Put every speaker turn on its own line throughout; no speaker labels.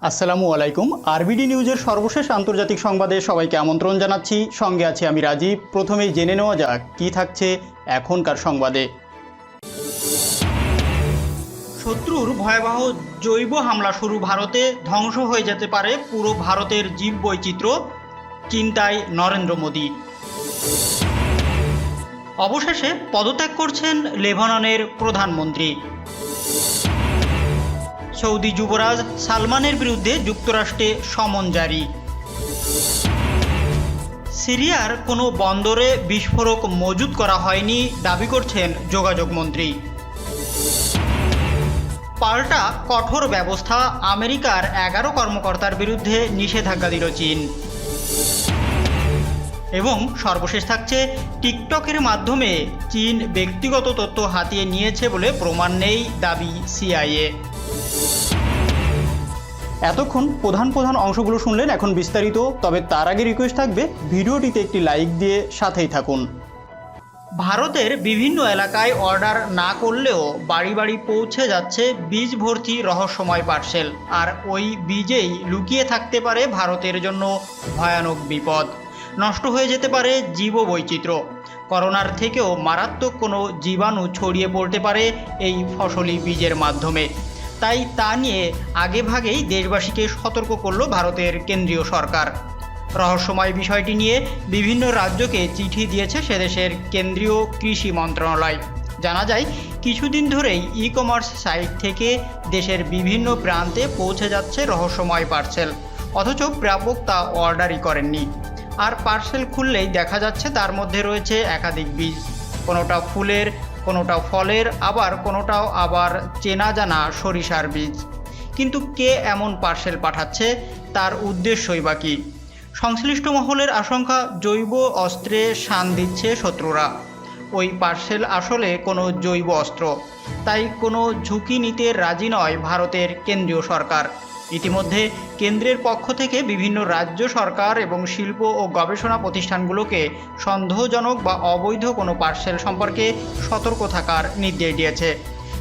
আসসালামু আলাইকুম। আরবিডি নিউজের সর্বশেষ আন্তর্জাতিক সংবাদে সবাইকে আমন্ত্রণ জানাচ্ছি। সঙ্গে আছি আমি রাজীব। প্রথমেই জেনে নেওয়া যাক কী থাকছে এখনকার সংবাদে। শত্রুর ভয়াবহ জৈব হামলা শুরু ভারতে, ধ্বংস হয়ে যেতে পারে পুরো ভারতের জীববৈচিত্র্য, চিন্তায় নরেন্দ্র মোদী। অবশেষে পদত্যাগ করছেন লেবাননের প্রধানমন্ত্রী। সৌদি যুবরাজ সালমানের বিরুদ্ধে যুক্তরাষ্ট্রে সমন জারি। সিরিয়ার কোনো বন্দরে বিস্ফোরক মজুত করা হয়নি দাবি করছেন যোগাযোগ মন্ত্রী। পাল্টা কঠোর ব্যবস্থা, আমেরিকার 11 কর্মকর্তার বিরুদ্ধে নিষেধাজ্ঞা দিল চীন। এবং সর্বশেষ থাকছে টিকটকের মাধ্যমে চীন ব্যক্তিগত তথ্য হাতিয়ে নিয়েছে বলে প্রমাণ নেই দাবি সিআইএ। এতক্ষণ প্রধান অংশগুলো শুনলেন, এখন বিস্তারিত। তবে তার আগে রিকোয়েস্ট থাকবে ভিডিওটিতে একটি লাইক দিয়ে সাথেই থাকুন। ভারতের বিভিন্ন এলাকায় অর্ডার না করলেও বাড়ি বাড়ি পৌঁছে যাচ্ছে বীজ ভর্তি রহস্যময় পার্সেল। আর ওই বীজেই লুকিয়ে থাকতে পারে ভারতের জন্য ভয়ানক বিপদ। নষ্ট হয়ে যেতে পারে জীববৈচিত্র্য। করোনার থেকেও মারাত্মক কোনো জীবাণু ছড়িয়ে পড়তে পারে এই ফসলি বীজের মাধ্যমে। তাই তা নিয়ে আগেভাগেই দেশবাসীকে সতর্ক করল ভারতের কেন্দ্রীয় সরকার। রহস্যময় বিষয়টি নিয়ে বিভিন্ন রাজ্যকে চিঠি দিয়েছে সেদেশের কেন্দ্রীয় কৃষি মন্ত্রণালয়। জানা যায় কিছুদিন ধরেই ই কমার্স সাইট থেকে দেশের বিভিন্ন প্রান্তে পৌঁছে যাচ্ছে রহস্যময় পার্সেল, অথচ প্রাপক তা অর্ডারই করেননি। আর পার্সেল খুললেই দেখা যাচ্ছে তার মধ্যে রয়েছে একাধিক বীজ, কোনোটা ফুলের, কোনোটা ফলের, আবার কোনোটাও আবার চেনা জানা সরিষার বীজ। কিন্তু কে এমন পার্সেল পাঠাচ্ছে, তার উদ্দেশ্যই বা কী? সংশ্লিষ্ট মহলের আশঙ্কা জৈব অস্ত্রে শান দিচ্ছে শত্রুরা। ওই পার্সেল আসলে কোনো জৈব অস্ত্র, তাই কোনো ঝুঁকি নিতে রাজি নয় ভারতের কেন্দ্রীয় সরকার। ইতিমধ্যে কেন্দ্রের পক্ষ থেকে বিভিন্ন রাজ্য সরকার এবং শিল্প ও গবেষণা প্রতিষ্ঠানগুলোকে সন্দেহজনক বা অবৈধ কোনো পার্সেল সম্পর্কে সতর্ক থাকার নির্দেশ দিয়েছে।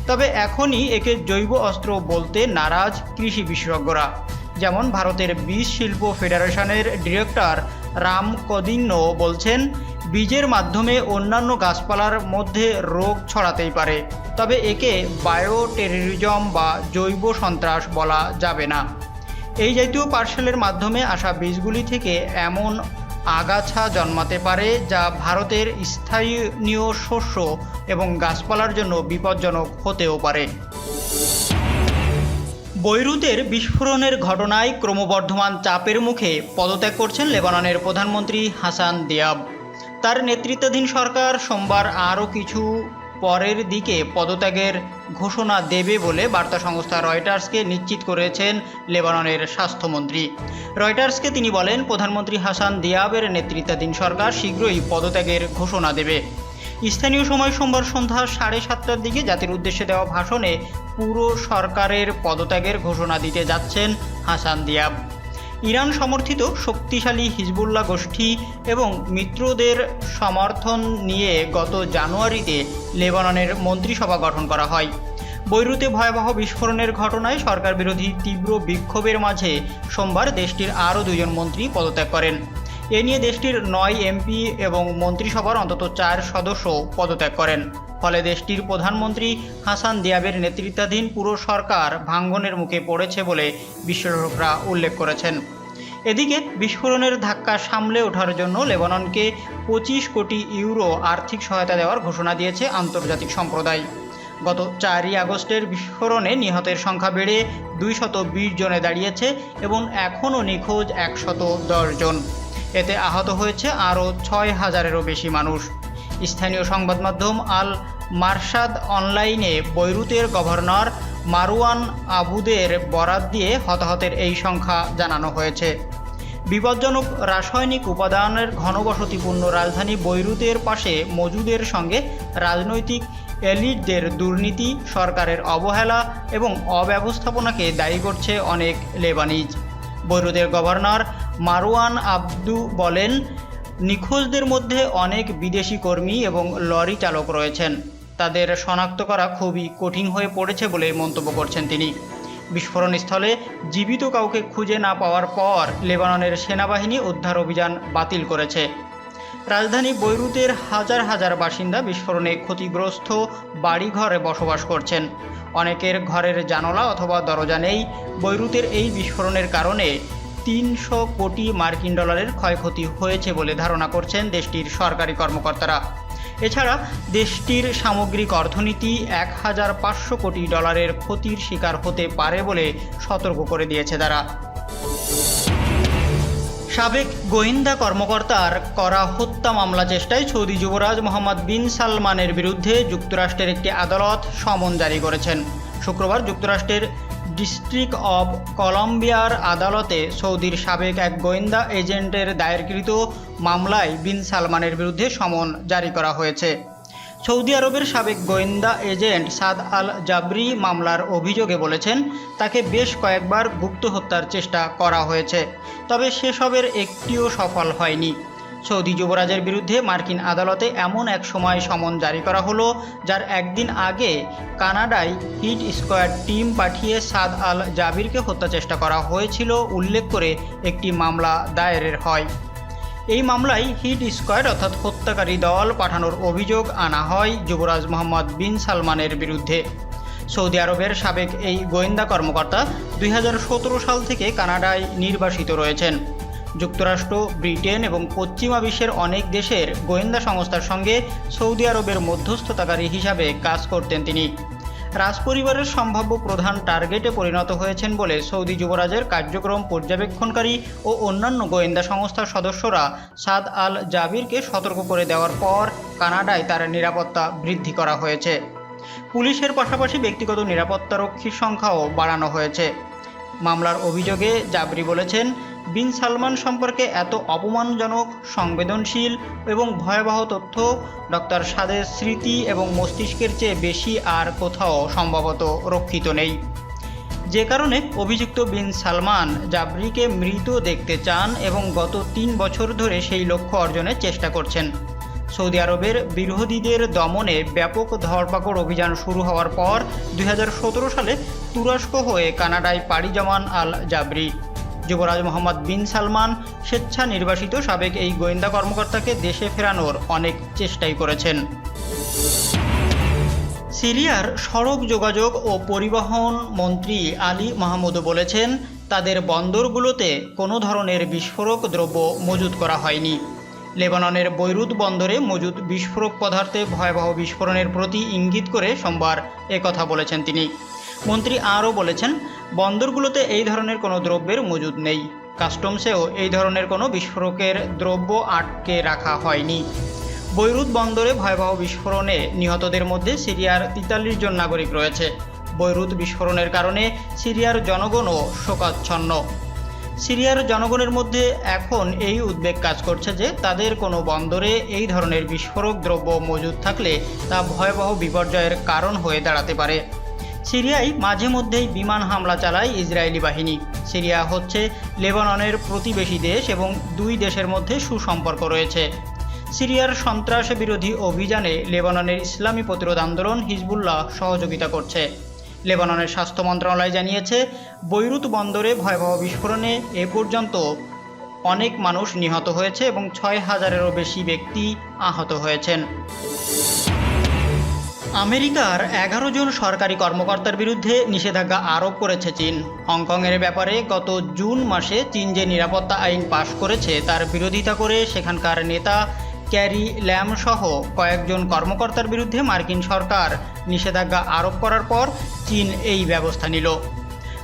তবে এখনই একে জৈব অস্ত্র বলতে নারাজ কৃষি বিশেষজ্ঞরা। যেমন ভারতের বীজ শিল্প ফেডারেশনের ডিরেক্টর রাম কদিন্য বলছেন, বীজের মাধ্যমে অন্যান্য গাছপালার মধ্যে রোগ ছড়াতেই পারে, তবে একে বায়ো টেররিজম বা জৈব সন্ত্রাস বলা যাবে না। এই জাতীয় পার্সেলের মাধ্যমে আসা বীজগুলি থেকে এমন আগাছা জন্মাতে পারে যা ভারতের স্থানীয় শস্য এবং গাছপালার জন্য বিপজ্জনক হতেও পারে। বৈরুতের বিস্ফোরণের ঘটনায় ক্রমবর্ধমান চাপের মুখে পদত্যাগ করছেন লেবাননের প্রধানমন্ত্রী হাসান দিয়াব। তার নেতৃত্বাধীন সরকার সোমবার আরও কিছু পরের দিকে পদত্যাগের ঘোষণা দেবে বলে বার্তা সংস্থা রয়টার্সকে নিশ্চিত করেছেন লেবাননের স্বাস্থ্যমন্ত্রী। রয়টার্সকে তিনি বলেন, প্রধানমন্ত্রী হাসান দিয়াবের নেতৃত্বাধীন সরকার শীঘ্রই পদত্যাগের ঘোষণা দেবে। স্থানীয় সময় সোমবার সন্ধ্যা 7:30টার দিকে জাতির উদ্দেশ্যে দেওয়া ভাষণে পুরো সরকারের পদত্যাগের ঘোষণা দিতে যাচ্ছেন হাসান দিয়াব। ইরান সমর্থিত শক্তিশালী হিজবুল্লাহ গোষ্ঠী এবং মিত্রদের সমর্থন নিয়ে গত জানুয়ারিতে লেবাননের মন্ত্রিসভা গঠন করা হয়। বৈরুতে ভয়াবহ বিস্ফোরণের ঘটনায় সরকার বিরোধী তীব্র বিক্ষোভের মাঝে সোমবার দেশটির আরও 2জন মন্ত্রী পদত্যাগ করেন। এ নিয়ে দেশটির 9 এমপি এবং মন্ত্রিসভার অন্তত 4 সদস্য পদত্যাগ করেন। ফলে দেশটির প্রধানমন্ত্রী হাসান দিয়াবের নেতৃত্বাধীন পুরো সরকার ভাঙ্গনের মুখে পড়েছে বলে বিশ্লেষকরা উল্লেখ করেছেন। এদিকে বিস্ফোরণের ধাক্কা সামলে ওঠার জন্য লেবাননকে 25 কোটি ইউরো আর্থিক সহায়তা দেওয়ার ঘোষণা দিয়েছে আন্তর্জাতিক সম্প্রদায়। গত 4ই আগস্টের বিস্ফোরণে নিহতের সংখ্যা বেড়ে 220 জনে দাঁড়িয়েছে এবং এখনও নিখোঁজ 110 জন। এতে আহত হয়েছে আরও 6000-এরও বেশি মানুষ। স্থানীয় সংবাদ মাধ্যম আল মারসাদ অনলাইনে বৈরুতের গভর্নর মারওয়ান আবুদের বরাত দিয়ে হতাহতের এই সংখ্যা জানানো হয়েছে। বিপজ্জনক রাসায়নিক উপাদানের ঘনবসতিপূর্ণ রাজধানী বৈরুতের পাশে মজুদের সঙ্গে রাজনৈতিক এলিটদের দুর্নীতি, সরকারের অবহেলা এবং অব্যবস্থাপনাকে দায়ী করছে অনেক লেবানিজ। বৈরুতের গভর্নর মারওয়ান আবদু বলেন, নিখোঁজদের মধ্যে অনেক বিদেশি কর্মী এবং লরি চালক রয়েছেন। তাদের শনাক্ত করা খুবই কঠিন হয়ে পড়েছে বলে মন্তব্য করছেন তিনি। বিস্ফোরণস্থলে জীবিত কাউকে খুঁজে না পাওয়ার পর লেবাননের সেনাবাহিনী উদ্ধার অভিযান বাতিল করেছে। রাজধানী বৈরুতের হাজার হাজার বাসিন্দা বিস্ফোরণে ক্ষতিগ্রস্ত বাড়িঘরে বসবাস করছেন। অনেকের ঘরের জানালা অথবা দরজা নেই। বৈরুতের এই বিস্ফোরণের কারণে 300 কোটি মার্কিন ডলারের ক্ষয়ক্ষতি হয়েছে বলে ধারণা করছেন দেশটির সরকারি কর্মকর্তারা। এছাড়া দেশটির সামগ্রিক অর্থনীতি 1500 কোটি ডলারের ক্ষতির শিকার হতে পারে বলে সতর্ক করে দিয়েছে তারা। সাবেক গোয়েন্দা কর্মকর্তার করা হত্যা মামলা চেষ্টায় সৌদি যুবরাজ মোহাম্মদ বিন সালমানের বিরুদ্ধে যুক্তরাষ্ট্রের একটি আদালত সমন জারি করেছেন। শুক্রবার যুক্তরাষ্ট্রের ডিস্ট্রিক্ট অব কলম্বিয়ার আদালতে সৌদির সাবেক এক গোয়েন্দা এজেন্টের দায়েরকৃত মামলায় বিন সালমানের বিরুদ্ধে সমন জারি করা হয়েছে। সৌদি আরবের সাবেক গোয়েন্দা এজেন্ট সাদ আল জাবরি মামলার অভিযোগে বলেছেন তাকে বেশ কয়েকবার গুপ্ত হত্যার চেষ্টা করা হয়েছে, তবে সেসবের একটিও সফল হয়নি। সৌদি যুবরাজের বিরুদ্ধে মার্কিন আদালতে এমন এক সময় সমন জারি করা হলো যার একদিন আগে কানাডায় হিট স্কোয়াড টিম পাঠিয়ে সাদ আল জাবিরকে হত্যা চেষ্টা করা হয়েছিল উল্লেখ করে একটি মামলা দায়েরের হয়। এই মামলায় হিট স্কোয়াড অর্থাৎ হত্যাকারী দল পাঠানোর অভিযোগ আনা হয় যুবরাজ মোহাম্মদ বিন সালমানের বিরুদ্ধে। সৌদি আরবের সাবেক এই গোয়েন্দা কর্মকর্তা 2017 সাল থেকে কানাডায় নির্বাসিত রয়েছেন। যুক্তরাষ্ট্র, ব্রিটেন এবং পশ্চিমা বিশ্বের অনেক দেশের গোয়েন্দা সংস্থার সঙ্গে সৌদি আরবের মধ্যস্থতাকারী হিসাবে কাজ করতেন তিনি। রাজপরিবারের সম্ভাব্য প্রধান টার্গেটে পরিণত হয়েছেন বলে সৌদি যুবরাজের কার্যক্রম পর্যবেক্ষণকারী ও অন্যান্য গোয়েন্দা সংস্থার সদস্যরা সাদ আল জাবিরকে সতর্ক করে দেওয়ার পর কানাডায় তার নিরাপত্তা বৃদ্ধি করা হয়েছে। পুলিশের পাশাপাশি ব্যক্তিগত নিরাপত্তারক্ষীর সংখ্যাও বাড়ানো হয়েছে। মামলার অভিযোগে জাবরি বলেছেন, বিন সালমান সম্পর্কে এত অপমানজনক, সংবেদনশীল এবং ভয়াবহ তথ্য ডক্টর সাদের স্মৃতি এবং মস্তিষ্কের চেয়ে বেশি আর কোথাও সম্ভবত রক্ষিত নেই, যে কারণে অভিযুক্ত বিন সালমান জাবরিকে মৃত দেখতে চান এবং গত 3 বছর ধরে সেই লক্ষ্য অর্জনের চেষ্টা করছেন। সৌদি আরবের বিরোধীদের দমনে ব্যাপক ধরপাকড় অভিযান শুরু হওয়ার পর 2017 সালে তুরস্ক হয়ে কানাডায় পাড়ি জমান আল জাবরি। যুবরাজ মোহাম্মদ বিন সালমান স্বেচ্ছা নির্বাসিত সাবেক এই গোয়েন্দা কর্মকর্তাকে দেশে ফেরানোর অনেক চেষ্টাই করেছেন। সিরিয়ার সড়ক যোগাযোগ ও পরিবহন মন্ত্রী আলী মাহমুদও বলেছেন তাদের বন্দরগুলোতে কোনো ধরনের বিস্ফোরক দ্রব্য মজুত করা হয়নি। লেবাননের বৈরুত বন্দরে মজুদ বিস্ফোরক পদার্থে ভয়াবহ বিস্ফোরণের প্রতি ইঙ্গিত করে সোমবার একথা বলেছেন তিনি। মন্ত্রী আরও বলেছেন, বন্দরগুলোতে এই ধরনের কোনো দ্রব্যের মজুদ নেই। কাস্টমসেও এই ধরনের কোনো বিস্ফোরকের দ্রব্য আটকে রাখা হয়নি। বৈরুত বন্দরে ভয়াবহ বিস্ফোরণে নিহতদের মধ্যে সিরিয়ার 43 জন নাগরিক রয়েছে। বৈরুত বিস্ফোরণের কারণে সিরিয়ার জনগণও শোকাচ্ছন্ন। সিরিয়ার জনগণের মধ্যে এখন এই উদ্বেগ কাজ করছে যে তাদের কোনো বন্দরে এই ধরনের বিস্ফোরক দ্রব্য মজুদ থাকলে তা ভয়াবহ বিপর্যয়ের কারণ হয়ে দাঁড়াতে পারে। সিরিয়ায় মাঝে মধ্যেই বিমান হামলা চালায় ইসরায়েলি বাহিনী। সিরিয়া হচ্ছে লেবাননের প্রতিবেশী দেশ এবং দুই দেশের মধ্যে সুসম্পর্ক রয়েছে। সিরিয়ার সন্ত্রাস বিরোধী অভিযানে লেবাননের ইসলামী প্রতিরোধ আন্দোলন হিজবুল্লাহ সহযোগিতা করছে। লেবাননের স্বাস্থ্য মন্ত্রণালয় জানিয়েছে, বৈরুত বন্দরে ভয়াবহ বিস্ফোরণে এ পর্যন্ত অনেক মানুষ নিহত হয়েছে এবং 6000-এরও বেশি ব্যক্তি আহত হয়েছেন। আমেরিকার 11 জন সরকারি কর্মকর্তার বিরুদ্ধে নিষেধাজ্ঞা আরোপ করেছে চীন। হংকংয়ের ব্যাপারে গত জুন মাসে চীন যে নিরাপত্তা আইন পাশ করেছে তার বিরোধিতা করে সেখানকার নেতা ক্যারি ল্যাম সহ কয়েকজন কর্মকর্তার বিরুদ্ধে মার্কিন সরকার নিষেধাজ্ঞা আরোপ করার পর চীন এই ব্যবস্থা নিল।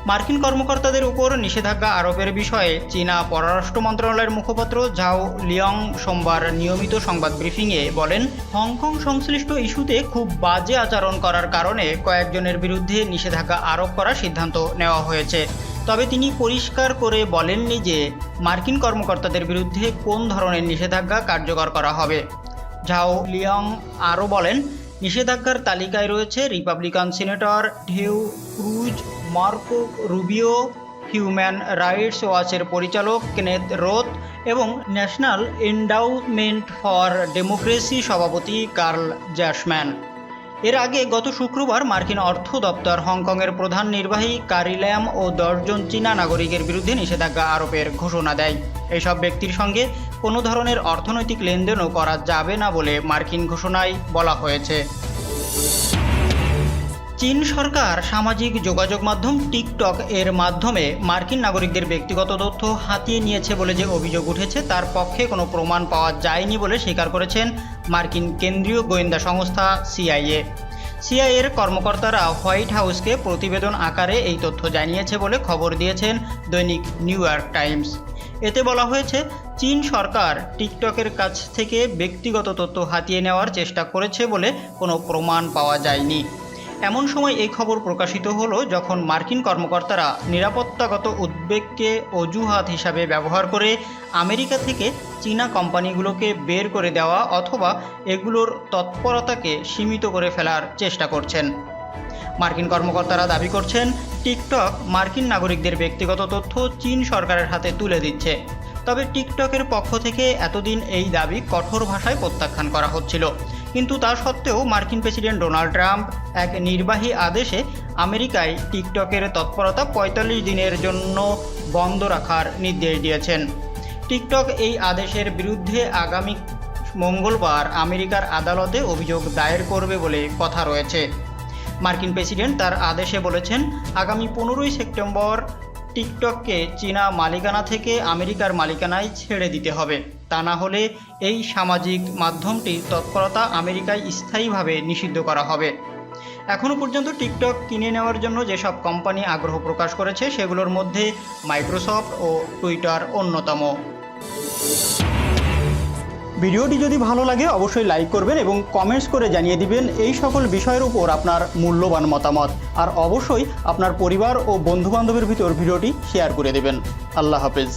মার্কিন কর্মকর্তাদের উপর নিষেধাজ্ঞা আরোপের বিষয়ে চীনা পররাষ্ট্র মন্ত্রণালয়ের মুখপাত্র ঝাও লিয়ং সোমবার নিয়মিত সংবাদ ব্রিফিংয়ে বলেন, হংকং সংশ্লিষ্ট ইস্যুতে খুব বাজে আচরণ করার কারণে কয়েকজনের বিরুদ্ধে নিষেধাজ্ঞা আরোপ করার সিদ্ধান্ত নেওয়া হয়েছে। তবে তিনি পরিষ্কার করে বলেননি যে মার্কিন কর্মকর্তাদের বিরুদ্ধে কোন ধরনের নিষেধাজ্ঞা কার্যকর করা হবে। ঝাও লিয়ং আরও বলেন, নিষেধাজ্ঞার তালিকায় রয়েছে Republican senator Ted Cruz, Marco Rubio, human rights ওয়াচের পরিচালক কেনেথ রোথ এবং ন্যাশনাল এন্ডাউমেন্ট ফর ডেমোক্রেসি সভাপতি কার্ল জ্যাশম্যান। এর আগে গত শুক্রবার মার্কিন অর্থ দপ্তর হংকংয়ের প্রধান নির্বাহী কারি ল্যাম ও 10 জন চীনা নাগরিকের বিরুদ্ধে নিষেধাজ্ঞা আরোপের ঘোষণা দেয়। এসব ব্যক্তির সঙ্গে কোনো ধরনের অর্থনৈতিক লেনদেনও করা যাবে না বলে মার্কিন ঘোষণায় বলা হয়েছে। চীন সরকার সামাজিক যোগাযোগ মাধ্যম টিকটক এর মাধ্যমে মার্কিন নাগরিকদের ব্যক্তিগত তথ্য হাতিয়ে নিয়েছে বলে যে অভিযোগ উঠেছে তার পক্ষে কোনো প্রমাণ পাওয়া যায়নি বলে স্বীকার করেছেন মার্কিন কেন্দ্রীয় গোয়েন্দা সংস্থা সিআইএর কর্মকর্তারা হোয়াইট হাউসকে প্রতিবেদন আকারে এই তথ্য জানিয়েছে বলে খবর দিয়েছেন দৈনিক নিউ ইয়র্ক টাইমস। এতে বলা হয়েছে, চীন সরকার টিকটকের কাছ থেকে ব্যক্তিগত তথ্য হাতিয়ে নেওয়ার চেষ্টা করেছে বলে কোনো প্রমাণ পাওয়া যায়নি। এমন সময় এই খবর প্রকাশিত হলো যখন মার্কিন কর্মকর্তারা নিরাপত্তাগত উদ্বেগকে অজুহাত হিসাবে ব্যবহার করে আমেরিকা থেকে চীনা কোম্পানিগুলোকে বের করে দেওয়া অথবা এগুলোর তৎপরতাকে সীমিত করে ফেলার চেষ্টা করছেন। মার্কিন কর্মকর্তারা দাবি করছেন, টিকটক মার্কিন নাগরিকদের ব্যক্তিগত তথ্য চীন সরকারের হাতে তুলে দিচ্ছে। তবে টিকটকের পক্ষ থেকে এতদিন এই দাবি কঠোর ভাষায় প্রত্যাখ্যান করা হচ্ছিল। কিন্তু তা সত্ত্বেও মার্কিন প্রেসিডেন্ট ডোনাল্ড ট্রাম্প এক নির্বাহী আদেশে আমেরিকায় টিকটকের তৎপরতা 45 দিনের জন্য বন্ধ রাখার নির্দেশ দিয়েছেন। টিকটক এই আদেশের বিরুদ্ধে আগামী মঙ্গলবার আমেরিকার আদালতে অভিযোগ দায়ের করবে বলে কথা রয়েছে। মার্কিন প্রেসিডেন্ট তার আদেশে বলেছেন, আগামী 15ই সেপ্টেম্বর টিকটককে চীনা মালিকানা থেকে আমেরিকার মালিকানায় ছেড়ে দিতে হবে। তা না হলে এই সামাজিক মাধ্যমটির তৎপরতা আমেরিকায় স্থায়ীভাবে নিষিদ্ধ করা হবে। এখনও পর্যন্ত টিকটক কিনে নেওয়ার জন্য যেসব কোম্পানি আগ্রহ প্রকাশ করেছে সেগুলোর মধ্যে মাইক্রোসফট ও টুইটার অন্যতম। ভিডিওটি যদি ভালো লাগে অবশ্যই লাইক করবেন এবং কমেন্টস করে জানিয়ে দিবেন এই সকল বিষয়ের উপর আপনার মূল্যবান মতামত। আর অবশ্যই আপনার পরিবার ও বন্ধুবান্ধবের ভিতর ভিডিওটি শেয়ার করে দেবেন। আল্লাহ হাফেজ।